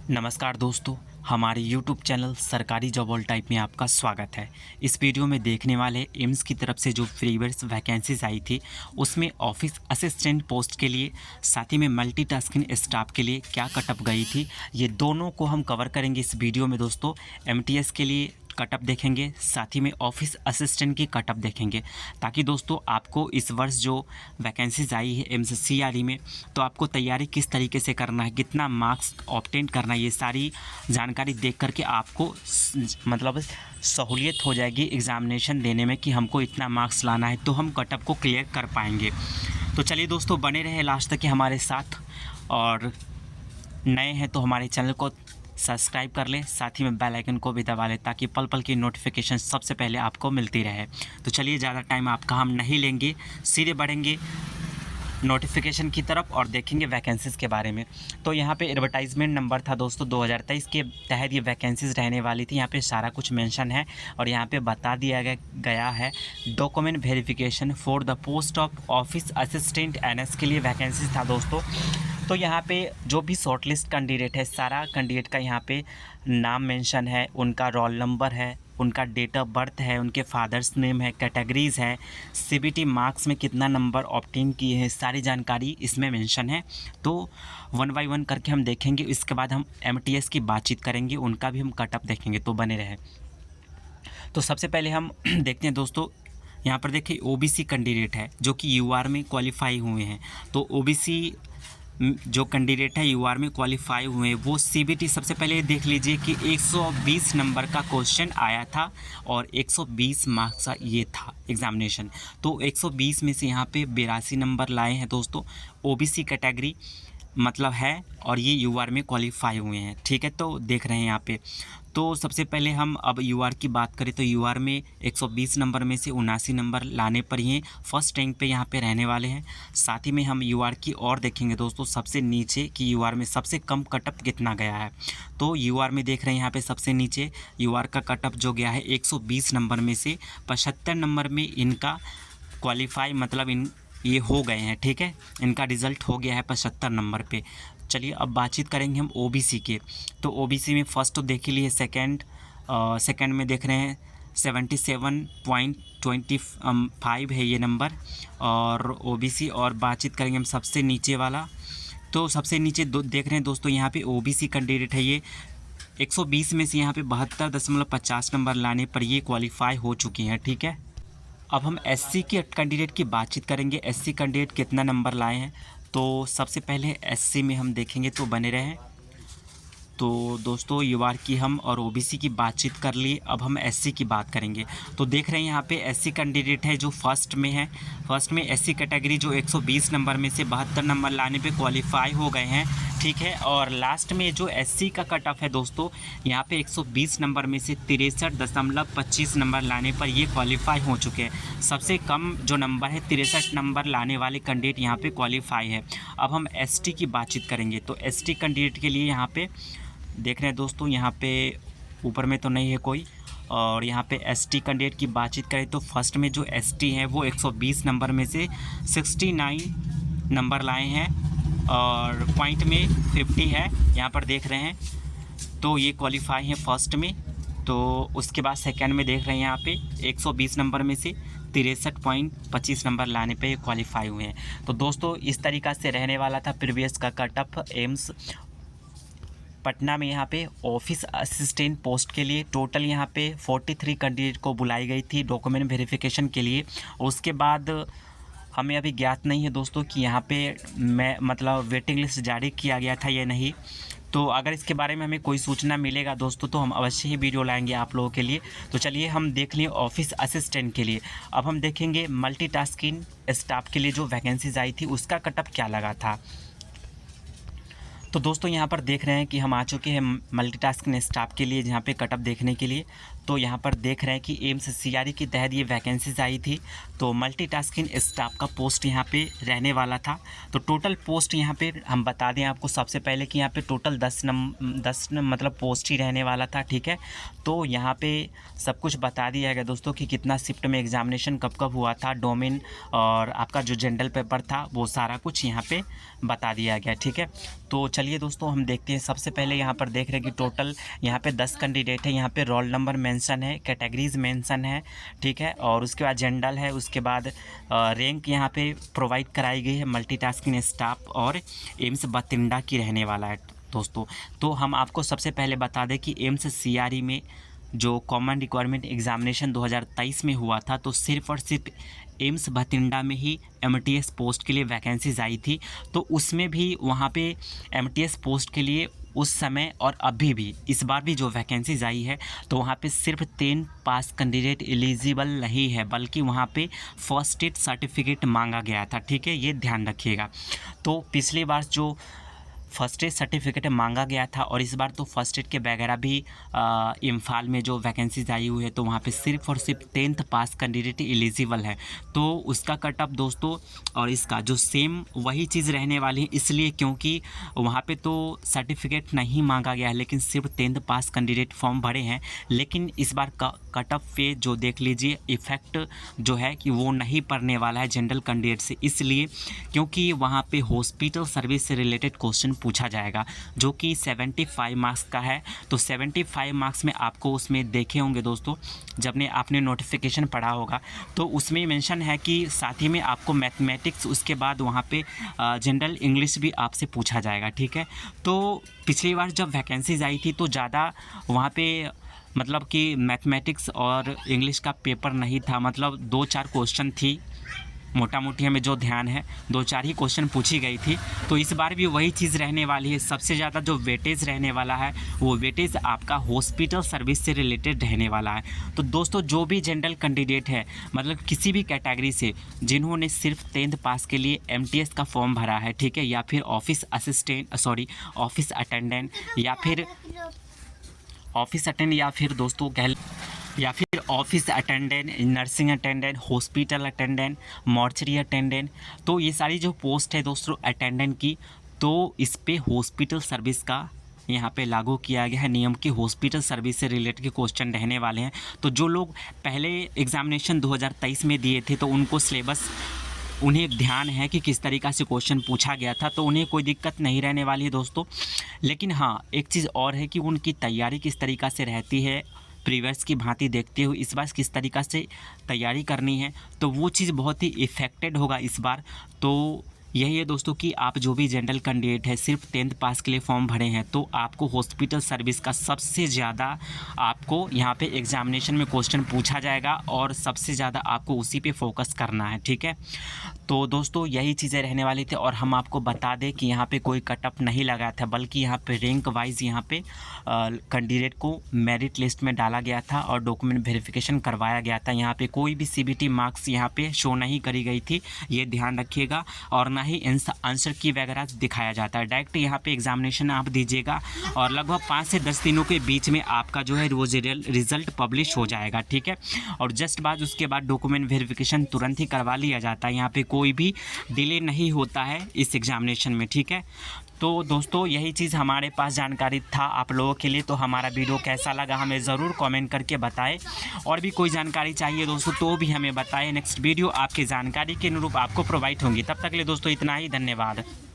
नमस्कार दोस्तों, हमारे YouTube चैनल सरकारी जॉब ऑल टाइप में आपका स्वागत है। इस वीडियो में देखने वाले एम्स की तरफ से जो प्रीवियस वैकेंसीज आई थी उसमें ऑफिस असिस्टेंट पोस्ट के लिए, साथ ही में मल्टीटास्किंग स्टाफ के लिए क्या कटअप गई थी, ये दोनों को हम कवर करेंगे इस वीडियो में दोस्तों। MTS के लिए कटअप देखेंगे, साथ ही में ऑफिस असिस्टेंट की कटअप देखेंगे, ताकि दोस्तों आपको इस वर्ष जो वैकेंसीज आई है एम्स CRE में, तो आपको तैयारी किस तरीके से करना है, कितना मार्क्स ऑब्टेन करना है, ये सारी जानकारी देख करके आपको मतलब सहूलियत हो जाएगी एग्ज़ामिनेशन देने में कि हमको इतना मार्क्स लाना है तो हम कटअप को क्लियर कर पाएंगे। तो चलिए दोस्तों, बने रहे लास्ट तक हमारे साथ, और नए हैं तो हमारे चैनल को सब्सक्राइब कर लें, साथ ही में बेल आइकन को भी दबा लें ताकि पल पल की नोटिफिकेशन सबसे पहले आपको मिलती रहे। तो चलिए, ज़्यादा टाइम आपका हम नहीं लेंगे, सीधे बढ़ेंगे नोटिफिकेशन की तरफ और देखेंगे वैकेंसीज़ के बारे में। तो यहाँ पे एडवर्टाइजमेंट नंबर था दोस्तों 2023 के तहत ये वैकेंसीज़ रहने वाली थी। यहाँ पे सारा कुछ मेंशन है और यहाँ पे बता दिया गया है document verification for the post of office assistant NS के लिए वैकेंसीज था दोस्तों। तो यहाँ पे जो भी शॉर्टलिस्ट कैंडिडेट है, सारा कैंडिडेट का यहाँ पे नाम मेंशन है, उनका रोल नंबर है, उनका डेट ऑफ बर्थ है, उनके फादर्स नेम है, कैटेगरीज़ है, CBT मार्क्स में कितना नंबर ऑब्टेन किए हैं, सारी जानकारी इसमें मेंशन है। तो वन बाय वन करके हम देखेंगे, इसके बाद हम MTS की बातचीत करेंगे, उनका भी हम कटअप देखेंगे, तो बने रहे। तो सबसे पहले हम देखते हैं दोस्तों, यहाँ पर देखिए OBC कैंडिडेट है जो कि UR में क्वालिफाई हुए हैं। तो OBC जो कैंडिडेट है UR में क्वालिफाई हुए हैं, वो CBT सबसे पहले देख लीजिए कि 120 नंबर का क्वेश्चन आया था और 120 मार्क्स का ये था एग्ज़ामिनेशन। तो 120 में से यहाँ पे 82 नंबर लाए हैं दोस्तों, OBC कैटेगरी मतलब है, और ये UR में क्वालिफाई हुए हैं। ठीक है, तो देख रहे हैं यहाँ पे। तो सबसे पहले हम अब UR की बात करें तो UR में 120 नंबर में से 79 नंबर लाने पर ही फर्स्ट रैंक पे यहाँ पे रहने वाले हैं। साथ ही में हम UR की और देखेंगे दोस्तों सबसे नीचे कि UR में सबसे कम कटअप कितना गया है। तो UR में देख रहे हैं यहाँ पे सबसे नीचे UR का कटअप जो गया है 120 नंबर में से 75 नंबर में इनका क्वालिफाई मतलब ये हो गए हैं। ठीक है, इनका रिज़ल्ट हो गया है 75 नंबर पे। चलिए अब बातचीत करेंगे हम OBC के। तो OBC में फ़र्स्ट तो देख ही लिए, सेकंड में देख रहे हैं 77.25 है ये नंबर और OBC। और बातचीत करेंगे हम सबसे नीचे वाला। तो सबसे नीचे देख रहे हैं दोस्तों, यहाँ पे OBC कैंडिडेट है, ये 120 में से यहाँ पे 72.50 नंबर लाने पर ये क्वालिफाई हो चुकी हैं। ठीक है, अब हम SC के कैंडिडेट की बातचीत करेंगे। SC कैंडिडेट कितना नंबर लाए हैं, तो सबसे पहले SC में हम देखेंगे, तो बने रहें। तो दोस्तों UR की हम और OBC की बातचीत कर ली, अब हम SC की बात करेंगे। तो देख रहे हैं यहाँ पे SC कैंडिडेट है जो फर्स्ट में है। फर्स्ट में SC कैटेगरी जो 120 नंबर में से 72 नंबर लाने पे क्वालिफाई हो गए हैं। ठीक है, और लास्ट में जो SC का कट ऑफ है दोस्तों, यहाँ पे 120 नंबर में से 63.25 नंबर लाने पर ये क्वालिफाई हो चुके हैं। सबसे कम जो नंबर है 63 नंबर लाने वाले कैंडिडेट यहाँ पे क्वालिफाई है। अब हम ST की बातचीत करेंगे। तो ST कैंडिडेट के लिए यहाँ पे देख रहे हैं दोस्तों, यहाँ पे ऊपर में तो नहीं है कोई, और यहाँ पे ST कैंडिडेट की बातचीत करें तो फर्स्ट में जो ST है वो 120 नंबर में से 69 नंबर लाए हैं और पॉइंट में 50 है, यहाँ पर देख रहे हैं। तो ये क्वालिफाई है फर्स्ट में। तो उसके बाद सेकंड में देख रहे हैं यहाँ पे 120 नंबर में से 63.25 नंबर लाने पे क्वालिफाई हुए हैं। तो दोस्तों इस तरीक़ा से रहने वाला था प्रीवियस का कटअप एम्स पटना में। यहाँ पे ऑफिस असिस्टेंट पोस्ट के लिए टोटल यहाँ पे 43 कैंडिडेट को बुलाई गई थी डॉक्यूमेंट वेरिफिकेशन के लिए। उसके बाद हमें अभी ज्ञात नहीं है दोस्तों कि यहाँ पे मतलब वेटिंग लिस्ट जारी किया गया था या नहीं। तो अगर इसके बारे में हमें कोई सूचना मिलेगा दोस्तों तो हम अवश्य ही वीडियो लाएंगे आप लोगों के लिए। तो चलिए हम देख लिए ऑफिस असिस्टेंट के लिए। अब हम देखेंगे मल्टीटास्किंग स्टाफ के लिए जो वैकेंसीज आई थी उसका कटअप क्या लगा था। तो दोस्तों यहाँ पर देख रहे हैं कि हम आ चुके हैं मल्टीटास्किंग स्टाफ के लिए जहाँ पे कटअप देखने के लिए। तो यहाँ पर देख रहे हैं कि एम्स सीआरई के तहत ये वैकेंसीज आई थी। तो मल्टीटास्किंग स्टाफ का पोस्ट यहाँ पे रहने वाला था। तो टोटल पोस्ट यहाँ पे हम बता दें आपको सबसे पहले कि यहाँ पे टोटल 10 मतलब पोस्ट ही रहने वाला था, ठीक है। तो यहाँ पे सब कुछ बता दिया गया दोस्तों कि कितना शिफ्ट में एग्जामिनेशन कब कब हुआ था, डोमेन और आपका जो जनरल पेपर था वो सारा कुछ यहाँ पे बता दिया गया, ठीक है। तो चलिए दोस्तों हम देखते हैं। सबसे पहले यहाँ पर देख रहे हैं कि टोटल यहाँ पे 10 कैंडिडेट है। यहाँ पे रोल नंबर मेंशन है, कैटेगरीज मेंशन है, ठीक है। और उसके बाद जनरल है, उसके बाद रैंक यहाँ पे प्रोवाइड कराई गई है। मल्टीटास्किंग स्टाफ और एम्स बठिंडा की रहने वाला है दोस्तों। तो हम आपको सबसे पहले बता दें कि एम्स सीआरई में जो कॉमन रिक्वायरमेंट एग्जामिनेशन 2023 में हुआ था, तो सिर्फ और सिर्फ एम्स बठिंडा में ही एमटीएस पोस्ट के लिए वैकेंसीज आई थी। तो उसमें भी वहाँ पे एमटीएस पोस्ट के लिए उस समय और अभी भी इस बार भी जो वैकेंसीज आई है, तो वहाँ पे सिर्फ 10 पास कैंडिडेट एलिजिबल नहीं है, बल्कि वहाँ पे फर्स्ट एड सर्टिफिकेट मांगा गया था, ठीक है। ये ध्यान रखिएगा। तो पिछली बार जो फर्स्ट एड सर्टिफिकेट मांगा गया था और इस बार तो फर्स्ट एड के वगैरह भी इम्फाल में जो वैकेंसीज आई हुई है, तो वहाँ पे सिर्फ और सिर्फ 10th पास कैंडिडेट एलिजिबल है। तो उसका कट ऑफ दोस्तों और इसका जो सेम वही चीज़ रहने वाली है, इसलिए क्योंकि वहाँ पे तो सर्टिफिकेट नहीं मांगा गया है, लेकिन सिर्फ 10th पास कैंडिडेट फॉर्म भरे हैं। लेकिन इस बार कट ऑफ पे जो देख लीजिए इफ़ेक्ट जो है कि वो नहीं पड़ने वाला है जनरल कैंडिडेट से, इसलिए क्योंकि वहाँ पे हॉस्पिटल सर्विस से रिलेटेड क्वेश्चन पूछा जाएगा जो कि 75 मार्क्स का है। तो 75 मार्क्स में आपको उसमें देखे होंगे दोस्तों, जब आपने नोटिफिकेशन पढ़ा होगा, तो उसमें मेंशन है कि साथ ही में आपको मैथमेटिक्स, उसके बाद वहाँ पे जनरल इंग्लिश भी आपसे पूछा जाएगा, ठीक है। तो पिछली बार जब वैकेंसीज आई थी तो ज़्यादा वहाँ पे मतलब कि मैथमेटिक्स और इंग्लिश का पेपर नहीं था, मतलब 2-4 क्वेश्चन थी मोटा मोटी, हमें जो ध्यान है 2-4 ही क्वेश्चन पूछी गई थी। तो इस बार भी वही चीज़ रहने वाली है। सबसे ज़्यादा जो वेटेज रहने वाला है वो वेटेज आपका हॉस्पिटल सर्विस से रिलेटेड रहने वाला है। तो दोस्तों जो भी जनरल कैंडिडेट है, मतलब किसी भी कैटेगरी से, जिन्होंने सिर्फ 10th पास के लिए एमटीएस का फॉर्म भरा है, ठीक है, या फिर ऑफिस अटेंडेंट या फिर दोस्तों या फिर office attendant, nursing attendant, hospital attendant, mortuary attendant, तो ये सारी जो पोस्ट है दोस्तों अटेंडेंट की, तो इस पे हॉस्पिटल सर्विस का यहाँ पे लागू किया गया है नियम की। हॉस्पिटल सर्विस से रिलेटेड के क्वेश्चन रहने वाले हैं। तो जो लोग पहले एग्जामिनेशन 2023 में दिए थे, तो उनको सिलेबस उन्हें ध्यान है कि किस तरीक़ा से क्वेश्चन पूछा गया था, तो उन्हें कोई दिक्कत नहीं रहने वाली है दोस्तों। लेकिन हाँ, एक चीज़ और है कि उनकी तैयारी किस तरीक़ा से रहती है, प्रीवियस की भांति देखते हुए इस बार किस तरीक़ा से तैयारी करनी है, तो वो चीज़ बहुत ही इफ़ेक्टेड होगा इस बार। तो यही है दोस्तों कि आप जो भी जनरल कैंडिडेट है, सिर्फ 10th पास के लिए फॉर्म भरे हैं, तो आपको हॉस्पिटल सर्विस का सबसे ज़्यादा आपको यहाँ पे एग्जामिनेशन में क्वेश्चन पूछा जाएगा और सबसे ज़्यादा आपको उसी पे फोकस करना है, ठीक है। तो दोस्तों यही चीज़ें रहने वाली थी। और हम आपको बता दें कि यहाँ पे कोई कट ऑफ नहीं लगा था, बल्कि यहाँ पे रैंक वाइज यहाँ पे कैंडिडेट को मेरिट लिस्ट में डाला गया था और डॉक्यूमेंट वेरिफिकेशन करवाया गया था। यहाँ पे कोई भी सीबीटी मार्क्स यहाँ पे शो नहीं करी गई थी, ये ध्यान रखिएगा। और ना ही आंसर की वगैरह दिखाया जाता है, डायरेक्ट यहाँ पे एग्जामिनेशन आप दीजिएगा और लगभग 5 से 10 दिनों के बीच में आपका जो है रोज रिजल्ट पब्लिश हो जाएगा, ठीक है। और जस्ट बाद उसके बाद डॉक्यूमेंट वेरिफिकेशन तुरंत ही करवा लिया जाता है। यहाँ पे कोई भी डिले नहीं होता है इस एग्जामिनेशन में, ठीक है। तो दोस्तों यही चीज़ हमारे पास जानकारी था आप लोगों के लिए। तो हमारा वीडियो कैसा लगा हमें ज़रूर कमेंट करके बताएं। और भी कोई जानकारी चाहिए दोस्तों तो भी हमें बताएं। नेक्स्ट वीडियो आपकी जानकारी के अनुरूप आपको प्रोवाइड होंगी। तब तक के लिए दोस्तों इतना ही, धन्यवाद।